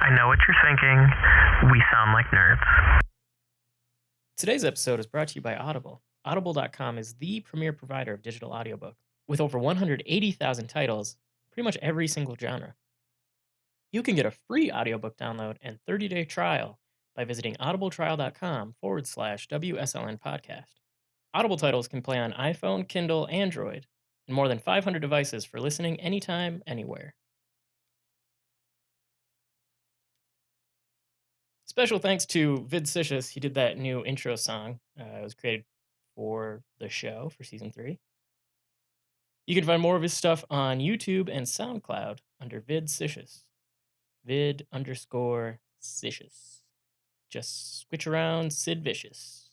I know what you're thinking. We sound like nerds. Today's episode is brought to you by Audible. Audible.com is the premier provider of digital audiobook with over 180,000 titles, pretty much every single genre. You can get a free audiobook download and 30-day trial by visiting audibletrial.com/WSLN podcast. Audible titles can play on iPhone, Kindle, Android, and more than 500 devices for listening anytime, anywhere. Special thanks to Vid Sicious. He did that new intro song. It was created for the show for season 3. You can find more of his stuff on YouTube and SoundCloud under Vid Sicious. Vid_Sicious. Just switch around Sid Vicious.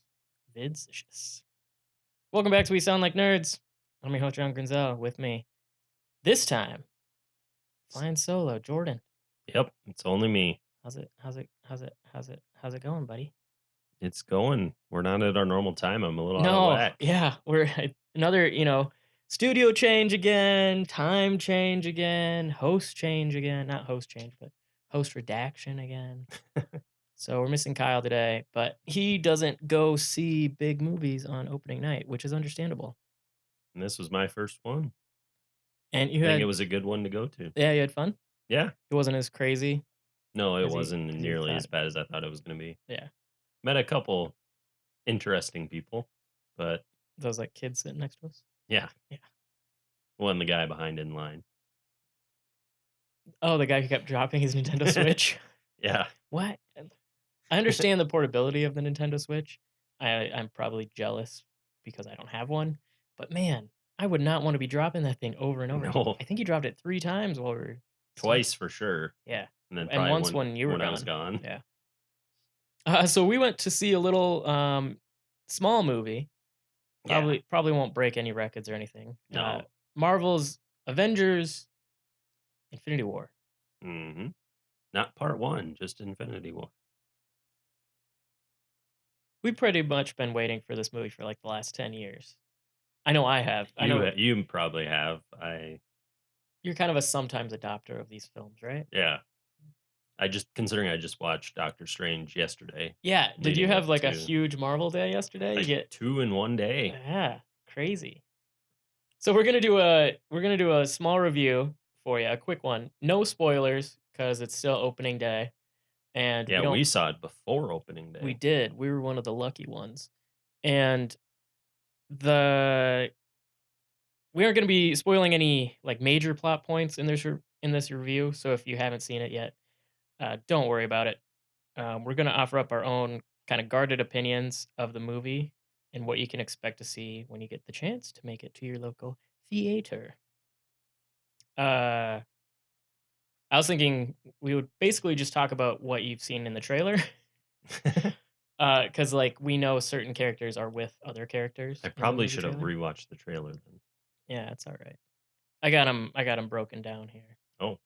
Vid Sicious. Welcome back to We Sound Like Nerds. I'm your host, John Grinzel, with me. This time, flying solo, Jordan. Yep, it's only me. How's it going, buddy? It's going. We're not at our normal time. I'm a little out of whack. Yeah, we're another, studio change again, time change again, host change again, not host change, but host redaction again. So we're missing Kyle today, but he doesn't go see big movies on opening night, which is understandable. And this was my first one. And I think it was a good one to go to. Yeah, you had fun? Yeah. It wasn't as crazy? No, it wasn't nearly as bad as I thought it was going to be. Yeah. Met a couple interesting people, but... Those like kids sitting next to us? Yeah. Yeah. One, the guy behind in line. Oh, the guy who kept dropping his Nintendo Switch? Yeah. What? I understand the portability of the Nintendo Switch. I'm probably jealous because I don't have one. But man, I would not want to be dropping that thing over and over. No. I think he dropped it 3 times while we were... Twice for sure. Yeah. And then and once when you were when gone. I was gone. Yeah. So we went to see a little small movie. Probably won't break any records or anything. No. Marvel's Avengers Infinity War. Mm-hmm. Not part 1, just Infinity War. We've pretty much been waiting for this movie for like the last 10 years. I know I have. I know you probably have. You're kind of a sometimes adopter of these films, right? Yeah. I just watched Doctor Strange yesterday. Yeah. Did you have like a huge Marvel day yesterday? You get 2 in one day. Yeah, crazy. So we're gonna do a small review for you, a quick one. No spoilers because it's still opening day, and yeah, we saw it before opening day. We did. We were one of the lucky ones, and we aren't going to be spoiling any like major plot points in this review. So if you haven't seen it yet, don't worry about it. We're going to offer up our own kind of guarded opinions of the movie and what you can expect to see when you get the chance to make it to your local theater. I was thinking we would basically just talk about what you've seen in the trailer. Because like we know certain characters are with other characters. I probably should have rewatched the trailer then. Yeah, it's all right. I got them broken down here. Oh.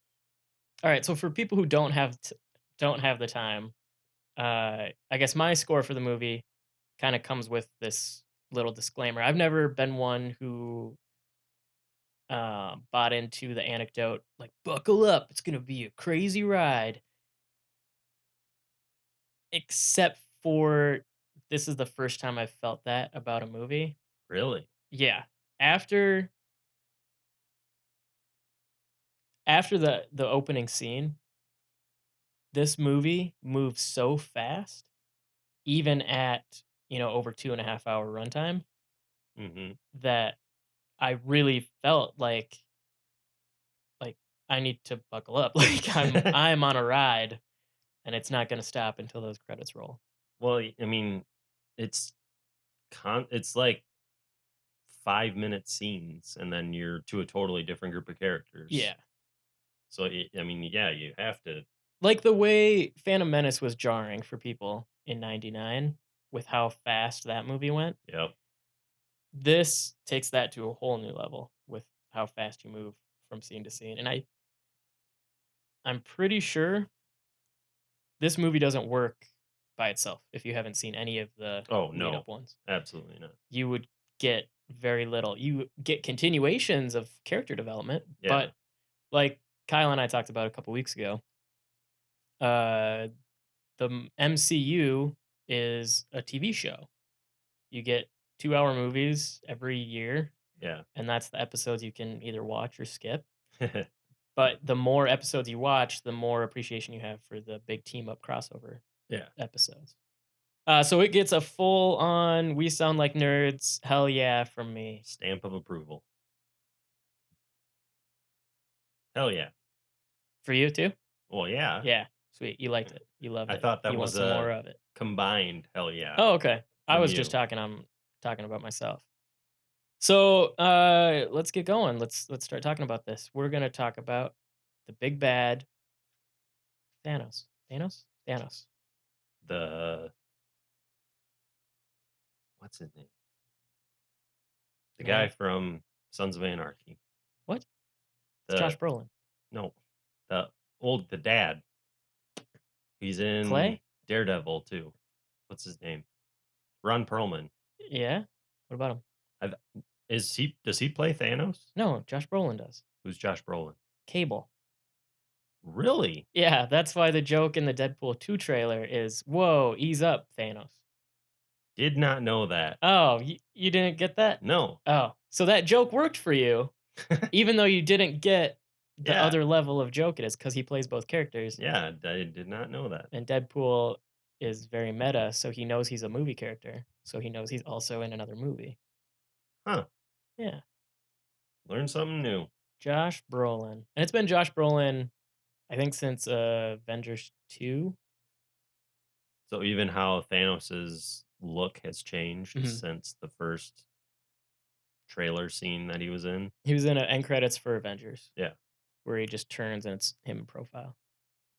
All right, so for people who don't have the time, I guess my score for the movie kind of comes with this little disclaimer. I've never been one who bought into the anecdote like buckle up, it's gonna be a crazy ride. Except for this is the first time I've felt that about a movie. Really? Yeah. After the opening scene, this movie moves so fast, even at, over 2.5 hour runtime, that I really felt like I need to buckle up. Like I'm on a ride, and it's not going to stop until those credits roll. Well, I mean, it's like 5-minute scenes, and then you're to a totally different group of characters. Yeah. So, I mean, yeah, you have to. Like the way Phantom Menace was jarring for people in 99 with how fast that movie went. Yep. This takes that to a whole new level with how fast you move from scene to scene. And I'm pretty sure this movie doesn't work by itself if you haven't seen any of the lead-up ones. Absolutely not. You would get very little. You get continuations of character development, but like Kyle and I talked about a couple weeks ago, the MCU is a TV show. You get 2-hour movies every year, Yeah. and that's the episodes you can either watch or skip. But the more episodes you watch, the more appreciation you have for the big team up crossover Yeah. episodes. So it gets a full on "We sound like nerds" hell yeah from me. Stamp of approval. Hell yeah. For you too? Well, yeah. Yeah, sweet. You liked it. You loved I it. thought that You want was some more a of it. combined hell yeah Oh, okay. I from was just you. talking about myself. So let's get going. Let's start talking about this. We're gonna talk about the big bad Thanos. Thanos. The what's his name? The guy Man. from Sons of Anarchy. What? It's The Josh Brolin. no, the dad. He's in Clay? Daredevil too. What's his name? Ron Perlman. Yeah. What about him? I, does he play Thanos? No, Josh Brolin does. Who's Josh Brolin? Cable. Really? Yeah, that's why the joke in the Deadpool 2 trailer is, "Whoa, ease up, Thanos." Did not know that. Oh, you didn't get that? No. Oh, so that joke worked for you, even though you didn't get the Yeah. other level of joke it is, because he plays both characters. Yeah, I did not know that. And Deadpool is very meta, so he knows he's a movie character. So he knows he's also in another movie. Huh. Yeah. Learn something new. Josh Brolin. And it's been Josh Brolin, I think, since Avengers 2. So even how Thanos's look has changed Mhm. since the first trailer scene that he was in. He was in an end credits for Avengers. Yeah. Where he just turns and it's him in profile.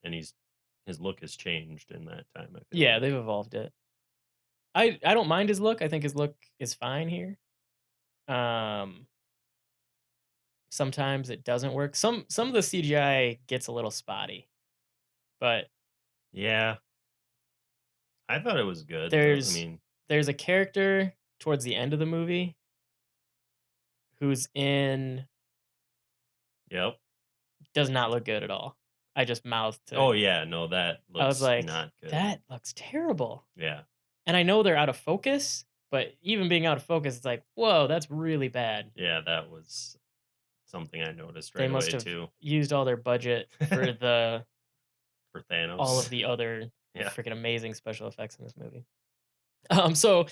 And his look has changed in that time, I feel Yeah, like. they've evolved it. I don't mind his look. I think his look is fine here. Sometimes it doesn't work. Some of the CGI gets a little spotty. But Yeah. I thought it was good. there's a character towards the end of the movie who's in Yep. does not look good at all. I just mouthed to Oh yeah, no, that looks I was like, not good. that looks terrible. Yeah. And I know they're out of focus, but even being out of focus, it's like, whoa, that's really bad. Yeah, that was something I noticed They right must away have too. used all their budget for For Thanos. all of the other Yeah. freaking amazing special effects in this movie. So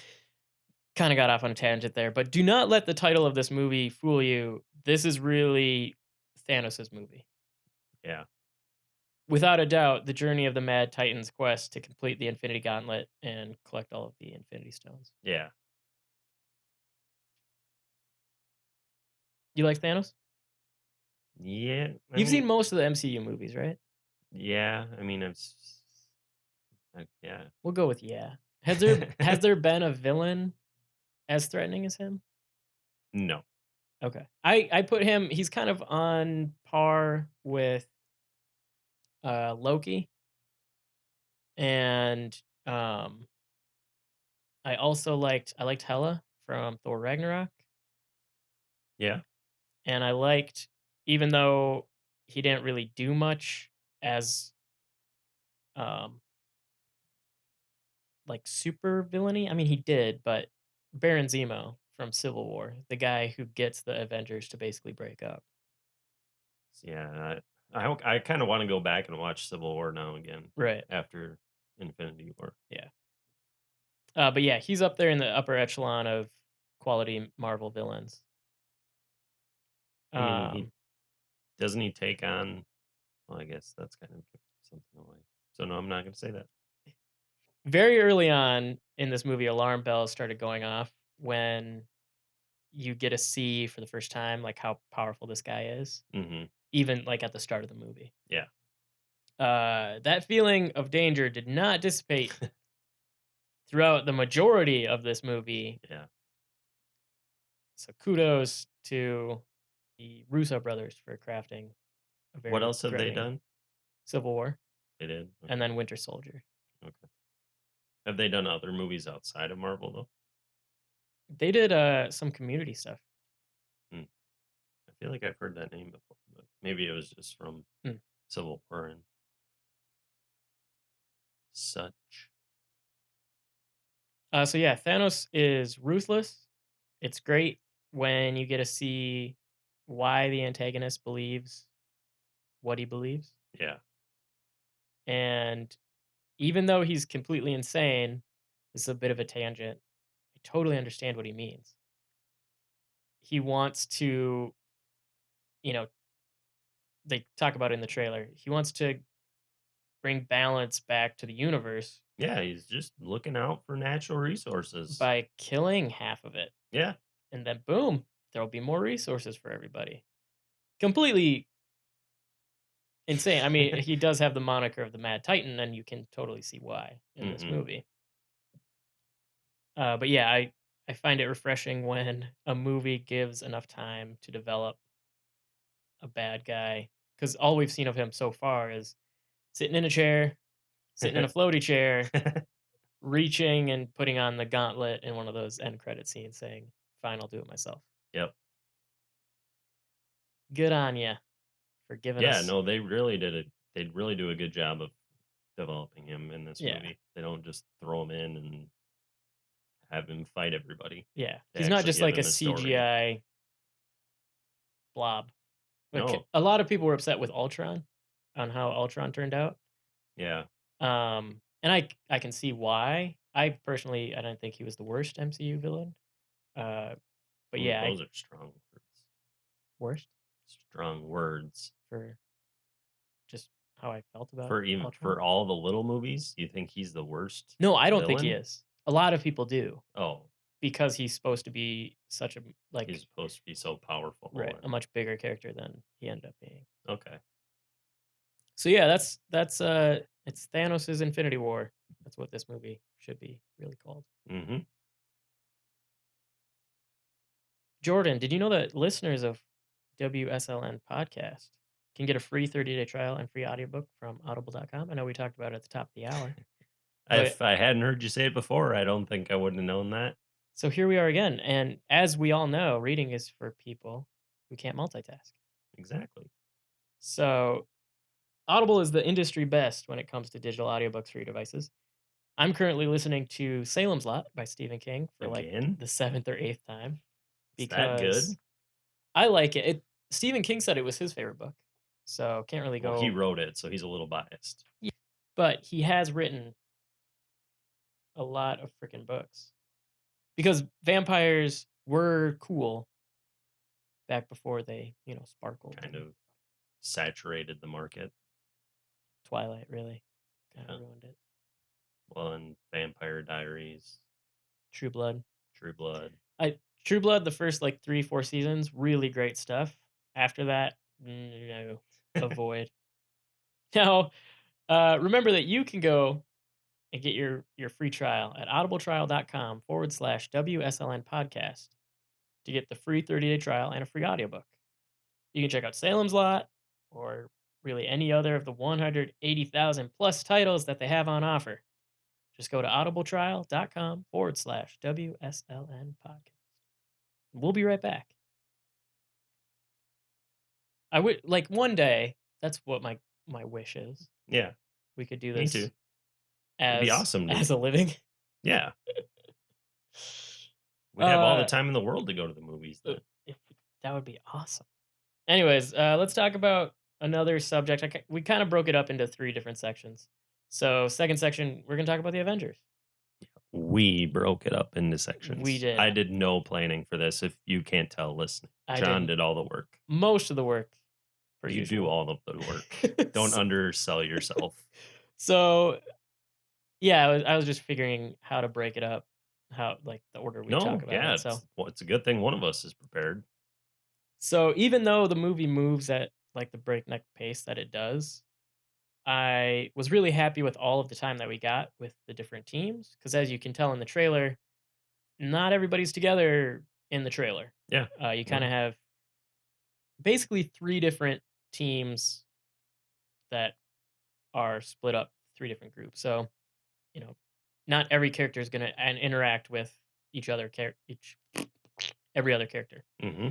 kind of got off on a tangent there, but do not let the title of this movie fool you. This is really Thanos' movie. Yeah. Without a doubt, the journey of the Mad Titan's quest to complete the Infinity Gauntlet and collect all of the Infinity Stones. Yeah. You like Thanos? Yeah. You've seen most of the MCU movies, right? Yeah. I mean, yeah. We'll go with yeah. Has there been a villain as threatening as him? No. Okay. I put him, he's kind of on par with Loki. And I liked Hela from Thor Ragnarok. Yeah. And I liked, even though he didn't really do much as like super villainy. I mean, he did, but Baron Zemo from Civil War, the guy who gets the Avengers to basically break up. Yeah. I kind of want to go back and watch Civil War now again. Right. After Infinity War. Yeah. But yeah, he's up there in the upper echelon of quality Marvel villains. I mean, doesn't he take on? Well, I guess that's kind of something away. So no, I'm not going to say that. Very early on in this movie, alarm bells started going off when you get to see for the first time like how powerful this guy is. Mm-hmm. Even like at the start of the movie. Yeah. That feeling of danger did not dissipate throughout the majority of this movie. Yeah. So kudos to the Russo brothers for crafting a very What else have they threatening done? Civil War. They did. Okay. And then Winter Soldier. Okay. Have they done other movies outside of Marvel though? They did some Community stuff. I feel like I've heard that name before, but maybe it was just from Civil War. Such. So yeah, Thanos is ruthless. It's great when you get to see why the antagonist believes what he believes. Yeah. And even though he's completely insane, this is a bit of a tangent. I totally understand what he means. He wants to, you know, they talk about it in the trailer. He wants to bring balance back to the universe Yeah, he's just looking out for natural resources. by killing half of it. Yeah. And then boom, there'll be more resources for everybody. Completely insane. I mean, he does have the moniker of the Mad Titan, and you can totally see why in this movie. But yeah, I find it refreshing when a movie gives enough time to develop a bad guy, because all we've seen of him so far is sitting in a chair, sitting in a floaty chair, reaching and putting on the gauntlet in one of those end credit scenes saying, "Fine, I'll do it myself." Yep. Good on you for giving Yeah, us. no, they really did it. They'd really do a good job of developing him in this Yeah. movie. They don't just throw him in and have him fight everybody. Yeah, They he's not actually just give like a him a story. CGI blob. Like, No. a lot of people were upset with Ultron on how Ultron turned out. Yeah. And I can see why. I don't think he was the worst MCU villain. But Ooh, yeah, those are strong words. worst Strong words. for just how I felt about For even Ultron. for all the little movies, you think he's the worst? No, I don't think he villain? is. A lot of people do, Oh, because he's supposed to be such a he's supposed to be so powerful. right, a and- much bigger character than he ended up being. Okay. So yeah, that's it's Thanos' Infinity War. That's what this movie should be really called. Mm-hmm. Jordan, did you know that listeners of WSLN podcast can get a free 30-day trial and free audiobook from audible.com? I know we talked about it at the top of the hour. But If I hadn't heard you say it before, I don't think I would have known that. so here we are again. And as we all know, reading is for people who can't multitask. Exactly. So Audible is the industry best when it comes to digital audiobooks for your devices. I'm currently listening to Salem's Lot by Stephen King for Again? like the 7th or 8th time. Is that good? I like it. Stephen King said it was his favorite book, so can't really go. Well, he wrote it, so he's a little biased. Yeah, but he has written a lot of freaking books, because vampires were cool back before they, sparkled. Kind of saturated the market. Twilight really kind of Yeah. ruined it. Well, and Vampire Diaries, True Blood. True Blood. True Blood, the first like 3-4 seasons, really great stuff. After that, no, avoid. Now, remember that you can go and get your free trial at audibletrial.com/WSLN podcast to get the free 30-day trial and a free audiobook. You can check out Salem's Lot or really any other of the 180,000 plus titles that they have on offer. Just go to audibletrial.com/WSLN podcast. We'll be right back. I would like one day, that's what my wish is. Yeah. We could do Me this too. as It'd be awesome to as a living. Yeah. We'd have all the time in the world to go to the movies then. That would be awesome. Anyways, let's talk about another subject. We kind of broke it up into 3 different sections. So, second section, we're going to talk about the Avengers. We broke it up into sections. We did. I did no planning for this. If you can't tell, listening. John did all the work. Most of the work. You do all of the work. Don't undersell yourself. So, yeah, I was just figuring how to break it up, how like the order we talk about it. So it's a good thing one of us is prepared. So even though the movie moves at like the breakneck pace that it does, I was really happy with all of the time that we got with the different teams, because as you can tell in the trailer, not everybody's together in the trailer. Yeah. You kind of have basically 3 different teams that are split up 3 different groups. So, not every character is going to interact with every other character. Mm-hmm.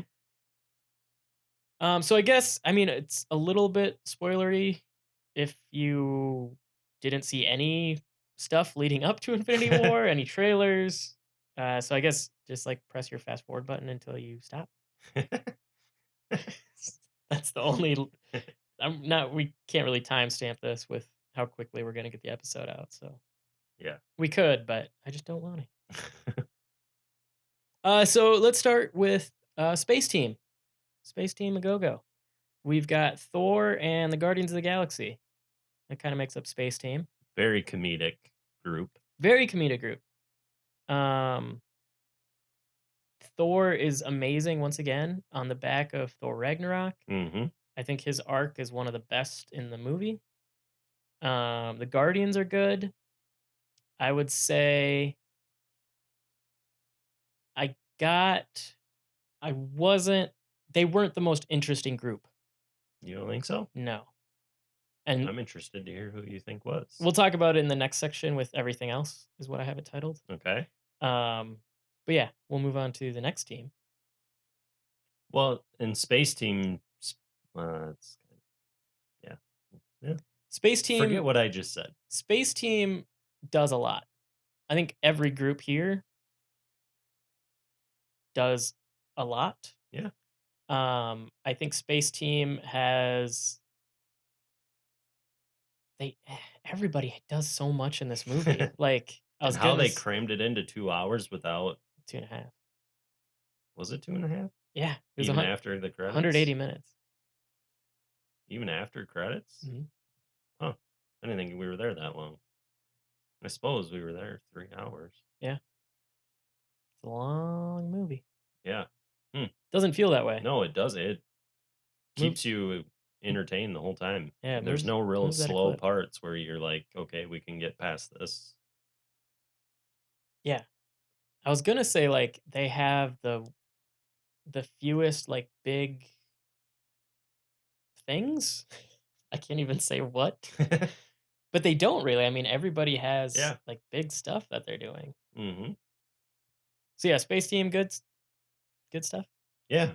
So I guess, it's a little bit spoilery if you didn't see any stuff leading up to Infinity War, any trailers. So I guess just like press your fast forward button until you stop. That's the only. We can't really timestamp this with how quickly we're gonna get the episode out. So Yeah. we could, but I just don't want to. So let's start with Space Team. Space Team a go-go. We've got Thor and the Guardians of the Galaxy. That kind of makes up Space Team. Very comedic group. Very comedic group. Thor is amazing once again on the back of Thor Ragnarok. Mm-hmm. I think his arc is one of the best in the movie. The Guardians are good. I would say they weren't the most interesting group. You don't think so? No. And I'm interested to hear who you think was. we'll talk about it in the next section with everything else, is what I have it titled. Okay. But yeah, we'll move on to the next team. Well, in Space Team, it's yeah. Space Team. Forget what I just said. Space Team does a lot. I think every group here does a lot. Yeah. I think Space Team has everybody does so much in this movie. Like and how they crammed it into 2 hours without 2.5. Was it 2.5? Yeah, it was even after the credits. 180 minutes. Even after credits? Mm-hmm. Huh. I didn't think we were there that long. I suppose we were there 3 hours. Yeah. It's a long movie. Yeah. Doesn't feel that way. No, it doesn't. It keeps you entertained the whole time. Yeah, there's no real slow parts where you're like, okay, we can get past this. Yeah. I was gonna say like they have the fewest like big things. I can't even say what. But they don't really. I mean, everybody has like big stuff that they're doing. Mm-hmm. So yeah, Space Team, good stuff. Yeah,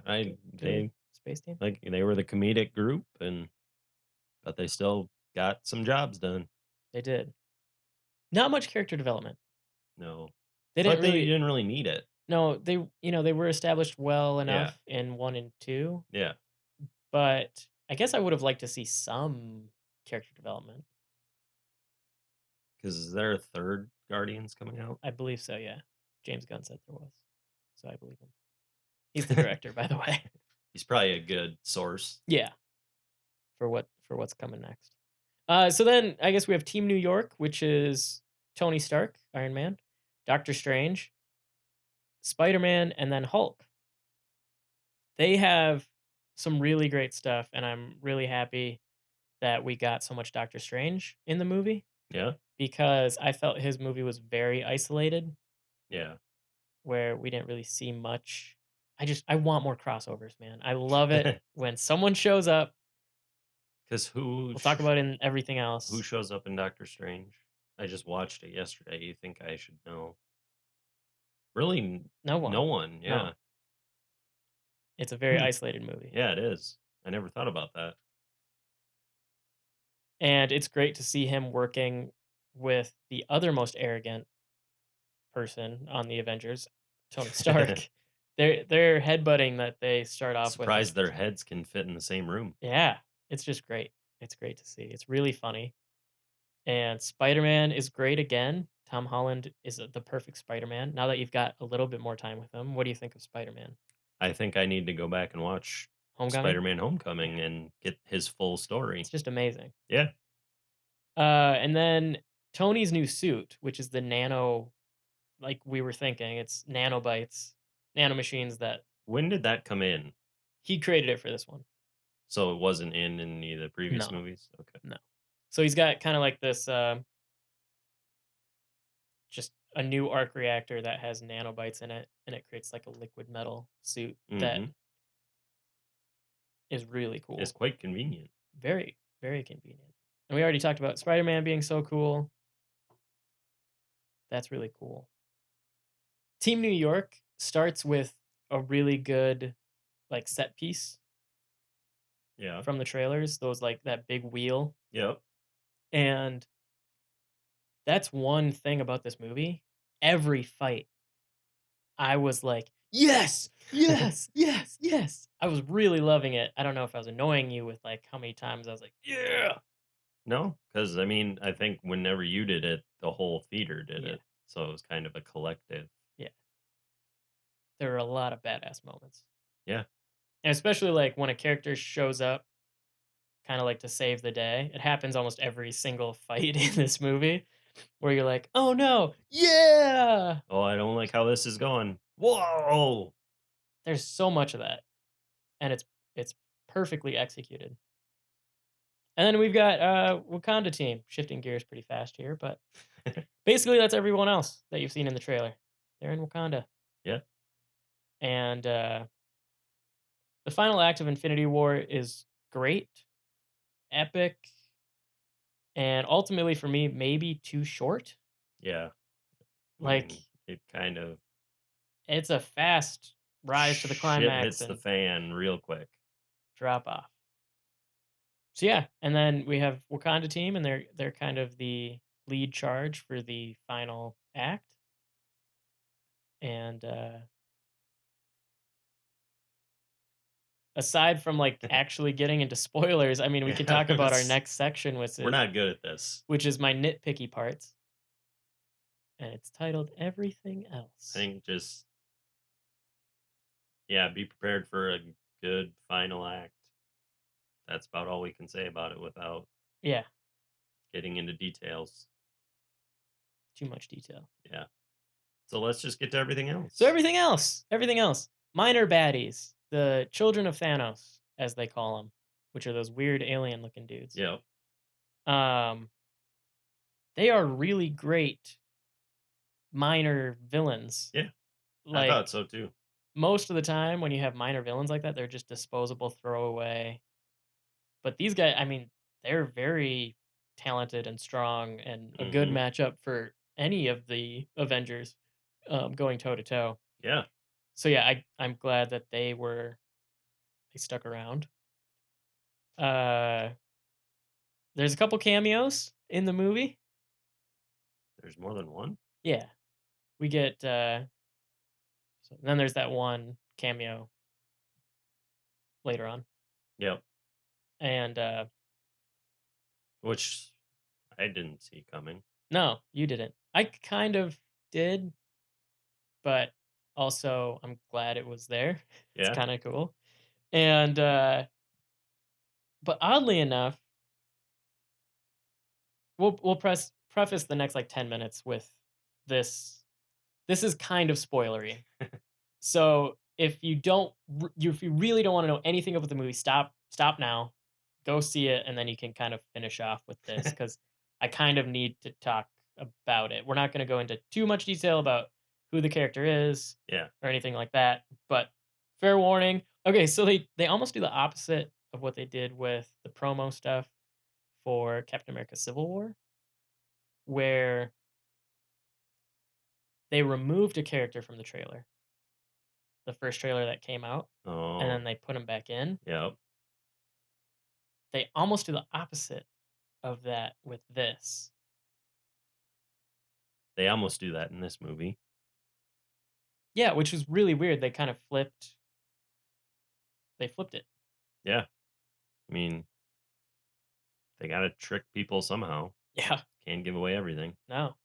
Space Team, like they were the comedic group, but they still got some jobs done. They did. Not much character development. No, they didn't really need it. No, they were established well enough in 1 and 2. Yeah, but I guess I would have liked to see some character development. Because is there a third Guardians coming out? I believe so. Yeah, James Gunn said there was, so I believe him. He's the director, by the way. He's probably a good source. Yeah. For what's coming next. So then I guess we have Team New York, which is Tony Stark, Iron Man, Doctor Strange, Spider-Man, and then Hulk. They have some really great stuff, and I'm really happy that we got so much Doctor Strange in the movie. Yeah. Because I felt his movie was very isolated. Yeah. Where we didn't really see much. I want more crossovers, man. I love it when someone shows up. Because we'll talk about it in everything else. Who shows up in Doctor Strange? I just watched it yesterday. You think I should know? Really, no one. No one. Yeah. No. It's a very isolated movie. Yeah, it is. I never thought about that. And it's great to see him working with the other most arrogant person on the Avengers, Tony Stark. They're headbutting that they start off with. Surprised their heads can fit in the same room. Yeah, it's just great. It's great to see. It's really funny. And Spider-Man is great again. Tom Holland is the perfect Spider-Man. Now that you've got a little bit more time with him, what do you think of Spider-Man? I think I need to go back and watch Spider-Man Homecoming and get his full story. It's just amazing. Yeah. And then Tony's new suit, which is the nano, like we were thinking, it's nanobites, nanomachines that... When did that come in? He created it for this one. So it wasn't in any of the previous movies? Okay. No. So he's got kind of like this, just a new arc reactor that has nanobites in it, and it creates like a liquid metal suit that is really cool. It's quite convenient. Very, very convenient. And we already talked about Spider-Man being so cool. That's really cool. Team New York starts with a really good like set piece. Yeah. From the trailers, those like that big wheel. Yep. And That's one thing about this movie. Every fight, I was like, "Yes! Yes! Yes! Yes!" I was really loving it. I don't know if I was annoying you with, like, how many times I was like, "Yeah!" No, because I mean, I think whenever you did it, the whole theater did Yeah, it. So it was kind of a collective. yeah. There are a lot of badass moments. Yeah. And especially, like, when a character shows up kinda, like, to save the day. It happens almost every single fight in this movie where you're like, "Oh, no. Yeah!" Oh, I don't like how this is going. Whoa! There's so much of that, and it's perfectly executed. And then we've got, Wakanda team, shifting gears pretty fast here, but basically that's everyone else that you've seen in the trailer. They're in Wakanda. Yeah. And, the final act of Infinity War is great, epic, and ultimately for me, maybe too short. Yeah. I Like, mean, it kind of it's a fast rise to the shit climax hits the and fan real quick. drop off. So yeah, and then we have Wakanda team, and they're kind of the lead charge for the final act. And aside from like actually getting into spoilers, I mean, we could Yeah, talk about our next section, we're not good at this. which is my nitpicky parts, and it's titled "Everything I Else." think just, yeah, be prepared for a good final act. That's about all we can say about it without Yeah, getting into details. too much detail. Yeah. So let's just get to everything So else. everything else, minor baddies, the children of Thanos, as they call them, which are those weird alien-looking dudes. Yep. Um, they are really great minor villains. Yeah. I Like thought so too. most of the time when you have minor villains like that, they're just disposable throwaway. But these guys, I mean, they're very talented and strong and a good Hmm. matchup for any of the Avengers going toe to toe. Yeah. So yeah, I'm glad that they stuck around. Uh there's a couple cameos in the movie. There's more than one. Yeah. We get then there's that one cameo later on. Yep. And Which I didn't see coming. no, you didn't. I kind of did, but also I'm glad it was there. It's Yeah. kind of cool. And but oddly enough, we'll preface the next like 10 minutes with this. This is kind of spoilery. So if you don't if you really don't want to know anything about the movie, stop now. Go see it and then you can kind of finish off with this cuz I kind of need to talk about it. We're not going to go into too much detail about who the character is Yeah. or anything like that, but fair warning. Okay, so they almost do the opposite of what they did with the promo stuff for Captain America Civil War, where they removed a character from the trailer, the first trailer that came out, and Oh. then they put him back in. Yep. They almost do the opposite of that with this. They almost do that in this movie. Yeah, which is really weird. They flipped it. Yeah. I mean, they got to trick people somehow. Yeah, Can't give away everything. no.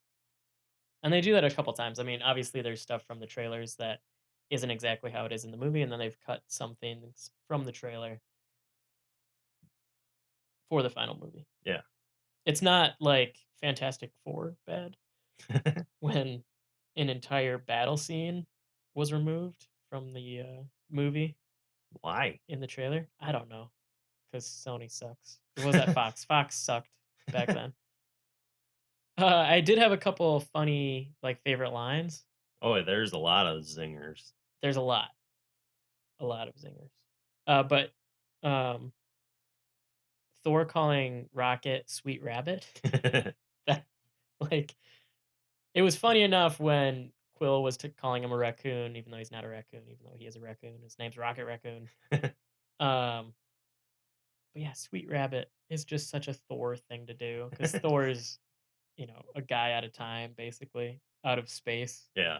And they do that a couple times. I mean, obviously there's stuff from the trailers that isn't exactly how it is in the movie, and then they've cut some things from the trailer for the final movie. Yeah. It's not like Fantastic Four bad when an entire battle scene was removed from the movie Why? in the trailer. I don't know, because Sony sucks. It was at Fox. Fox sucked back then. I did have a couple funny like favorite lines. Oh, there's a lot of zingers. There's a lot of zingers. But um, Thor calling Rocket "Sweet Rabbit." That like it was funny enough when Quill was calling him a raccoon, even though he's not a raccoon, even though he is a raccoon. His name's Rocket Raccoon. Um, but yeah, Sweet Rabbit is just such a Thor thing to do because Thor's a guy at a time, basically, out of space. Yeah.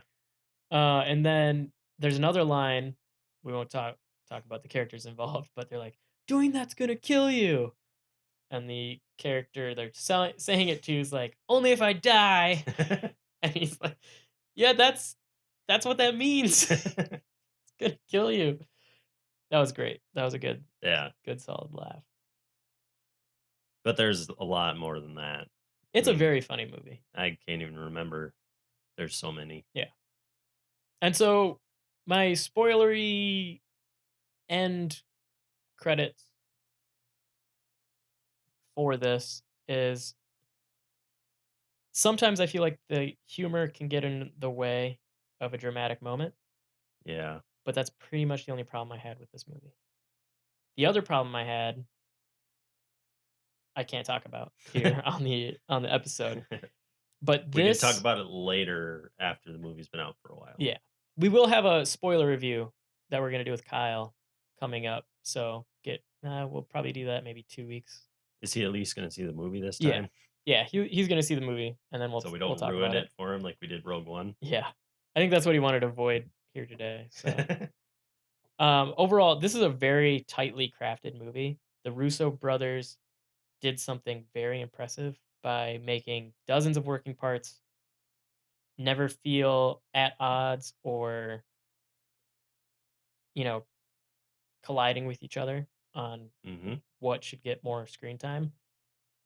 And then there's another line. We won't talk about the characters involved, but they're like, "Doing that's gonna kill you," and the character they're saying it to is like, "Only if I die," and he's like, "Yeah, that's what that means. It's gonna kill you." That was great. That was a Yeah. good solid laugh. But there's a lot more than that. It's I a mean, very funny movie. I can't even remember. There's so many. Yeah. And so my spoilery end credits for this is sometimes I feel like the humor can get in the way of a dramatic moment, Yeah. but that's pretty much the only problem I had with this movie. The other problem I had, I can't talk about here on the episode. But We could talk this, about it later after the movie's been out for a while. yeah, we will have a spoiler review that we're gonna do with Kyle coming up. So we'll probably do that maybe 2 weeks. Is he at least going to see the movie this Yeah, time? yeah, he's gonna see the movie, and then So we we'll don't talk ruin about it for him like we did Rogue One. Yeah, I think that's what he wanted to avoid here today. So, overall, this is a very tightly crafted movie. The Russo brothers did something very impressive by making dozens of working parts never feel at odds or you know colliding with each other on hmm what should get more screen time.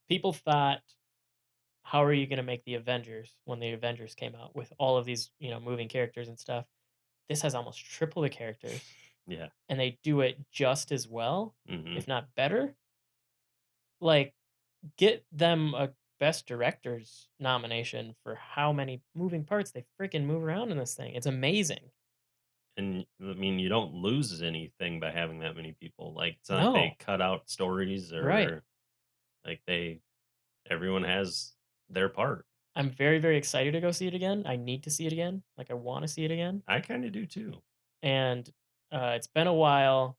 People thought, how are you going to make the Avengers when the Avengers came out with all of these, moving characters and stuff? This has almost triple the characters, Yeah. and they do it just as well, hmm if not better. Like, get them a Best Directors nomination for how many moving parts they freaking move around in this thing. It's amazing. And I mean, you don't lose anything by having that many people. Like, it's not like No, they cut out stories right. or like everyone has their part. I'm very, very excited to go see it again. I need to see it again. Like, I want to see it again. I kind of do too. And it's been a while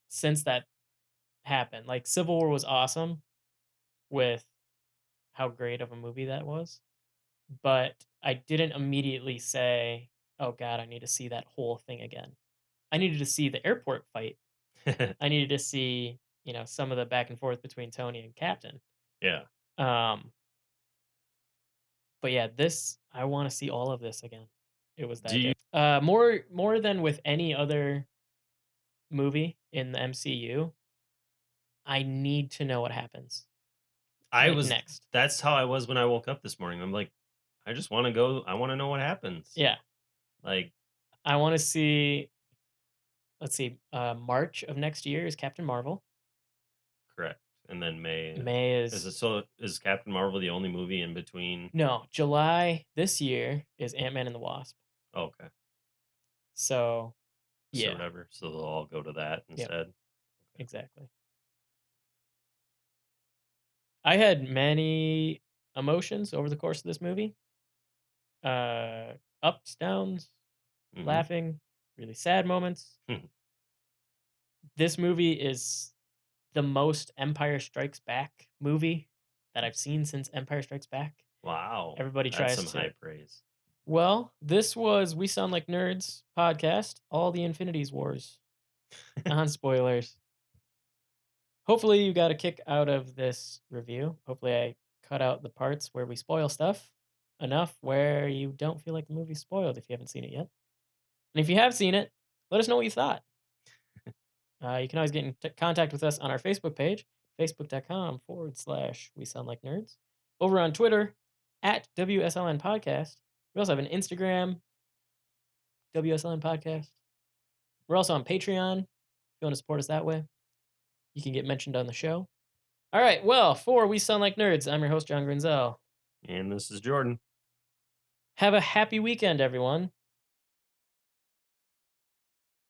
since that happened. Like, Civil War was awesome with how great of a movie that was. But I didn't immediately say, oh, God, I need to see that whole thing again. I needed to see the airport fight. I needed to see, some of the back and forth between Tony and Captain. Yeah. But yeah, I want to see all of this again. It was that Do you? good. More than with any other movie in the MCU, I need to know what happens. Next. That's how I was when I woke up this morning. I'm like, I just want to go. I want to know what happens. Yeah. Like, I want to see. Let's see. March of next year is Captain Marvel. correct. And then May. May Is Captain Marvel the only movie in between? No, July this year is Ant-Man and the Wasp. Oh, okay. So, So yeah, whatever. So they'll all go to that instead. exactly. I had many emotions over the course of this movie. Ups, downs, Mhm. laughing, really sad moments. This movie is the most Empire Strikes Back movie that I've seen since Empire Strikes Back. Wow. Everybody That's tries some to. high praise. Well, this was We Sound Like Nerds podcast, all the Infinities Wars, non-spoilers. Hopefully you got a kick out of this review. Hopefully I cut out the parts where we spoil stuff enough where you don't feel like the movie's spoiled if you haven't seen it yet. And if you have seen it, let us know what you thought. You can always get in contact with us on our Facebook page, facebook.com/We Sound Like Nerds. Over on Twitter, at WSLN Podcast. We also have an Instagram, WSLN Podcast. We're also on Patreon. If you want to support us that way, you can get mentioned on the show. All right, well, for We Sound Like Nerds, I'm your host, John Grinzel. And this is Jordan. Have a happy weekend, everyone.